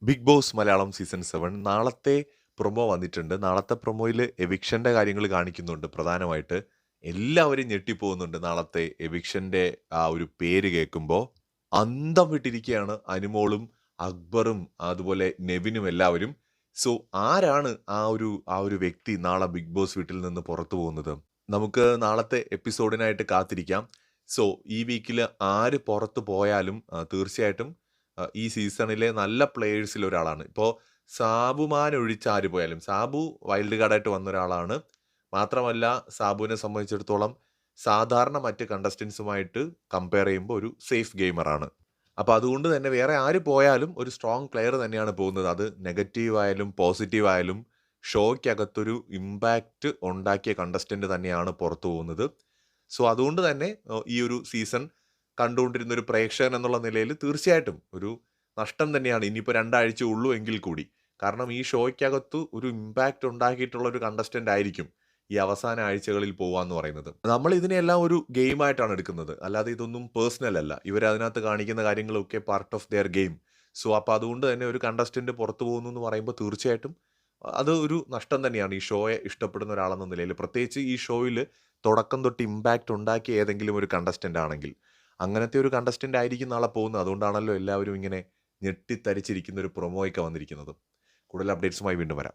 Big boss Malayalam season 7 നാളത്തെ promo വന്നിട്ടുണ്ട്. നാളത്തെ പ്രൊമോയില് എവിക്ഷന്റെ കാര്യങ്ങള് കാണിക്കുന്നുണ്ട് പ്രധാനമായിട്ട്. എല്ലാവരും ഞെട്ടിപ്പോകുന്നുണ്ട് നാളത്തെ എവിക്ഷന്റെ ആ ഒരു പേര് കേൾക്കുമ്പോ. അന്തം വിട്ടിരിക്കുകയാണ് അനുമോളും, അക്ബറും, അതുപോലെ നെവിനും എല്ലാവരും. സോ ആരാണ് ആ ഒരു വ്യക്തി നാളെ ബിഗ് ബോസ് വീട്ടിൽ നിന്ന് പുറത്തു പോകുന്നത്? നമുക്ക് നാളത്തെ എപ്പിസോഡിനായിട്ട് കാത്തിരിക്കാം. സോ ഈ വീക്കില് ആര് പുറത്ത് പോയാലും തീർച്ചയായിട്ടും ഈ സീസണിലെ നല്ല പ്ലേയേഴ്സിൽ ഒരാളാണ്. ഇപ്പോ സാബുമാൻ ഒഴിച്ച് ആര് പോയാലും സാബു വൈൽഡ് കാർഡായിട്ട് വന്നൊരാളാണ്. മാത്രമല്ല സാബുവിനെ സംബന്ധിച്ചിടത്തോളം സാധാരണ മറ്റ് കണ്ടസ്റ്റന്റ്സുമായിട്ട് കമ്പയർ ചെയ്യുമ്പോൾ ഒരു സേഫ് ഗെയിമറാണ്. അപ്പൊ അതുകൊണ്ട് തന്നെ വേറെ ആര് പോയാലും ഒരു സ്ട്രോങ് പ്ലെയർ തന്നെയാണ് പോകുന്നത്. അത് നെഗറ്റീവ് ആയാലും പോസിറ്റീവ് ആയാലും ഷോയ്ക്കകത്തൊരു ഇമ്പാക്റ്റ് ഉണ്ടാക്കിയ കണ്ടസ്റ്റന്റ് തന്നെയാണ് പുറത്തു പോകുന്നത്. സോ അതുകൊണ്ട് തന്നെ ഈ ഒരു സീസൺ കണ്ടുകൊണ്ടിരുന്ന ഒരു പ്രേക്ഷകൻ എന്നുള്ള നിലയിൽ തീർച്ചയായിട്ടും ഒരു നഷ്ടം തന്നെയാണ്. ഇനിയിപ്പോൾ 2 ആഴ്ച ഉള്ളൂ എങ്കിൽ കൂടി. കാരണം ഈ ഷോയ്ക്കകത്ത് ഒരു ഇമ്പാക്റ്റ് ഉണ്ടാക്കിയിട്ടുള്ള ഒരു കണ്ടസ്റ്റന്റ് ആയിരിക്കും ഈ അവസാന ആഴ്ചകളിൽ പോവാന്ന് പറയുന്നത്. നമ്മൾ ഇതിനെയെല്ലാം ഒരു ഗെയിമായിട്ടാണ് എടുക്കുന്നത്. അല്ലാതെ ഇതൊന്നും പേഴ്സണൽ അല്ല. ഇവർ അതിനകത്ത് കാണിക്കുന്ന കാര്യങ്ങളൊക്കെ part of their game. So അപ്പോൾ അതുകൊണ്ട് തന്നെ ഒരു കണ്ടസ്റ്റന്റ് പുറത്തു പോകുന്നു എന്ന് പറയുമ്പോൾ തീർച്ചയായിട്ടും അത് ഒരു നഷ്ടം തന്നെയാണ് ഈ ഷോയെ ഇഷ്ടപ്പെടുന്ന ഒരാളെന്ന നിലയിൽ. പ്രത്യേകിച്ച് ഈ ഷോയിൽ തുടക്കം തൊട്ട് ഇമ്പാക്റ്റ് ഉണ്ടാക്കിയ ഏതെങ്കിലും ഒരു കണ്ടസ്റ്റന്റ് ആണെങ്കിൽ. അങ്ങനത്തെ ഒരു കണ്ടസ്റ്റന്റ് ആയിരിക്കും നാളെ പോകുന്നത്. അതുകൊണ്ടാണല്ലോ എല്ലാവരും ഇങ്ങനെ ഞെട്ടിത്തരിച്ചിരിക്കുന്ന ഒരു പ്രൊമോയൊക്കെ വന്നിരിക്കുന്നത്. കൂടുതൽ അപ്ഡേറ്റ്സുമായി വീണ്ടും വരാം.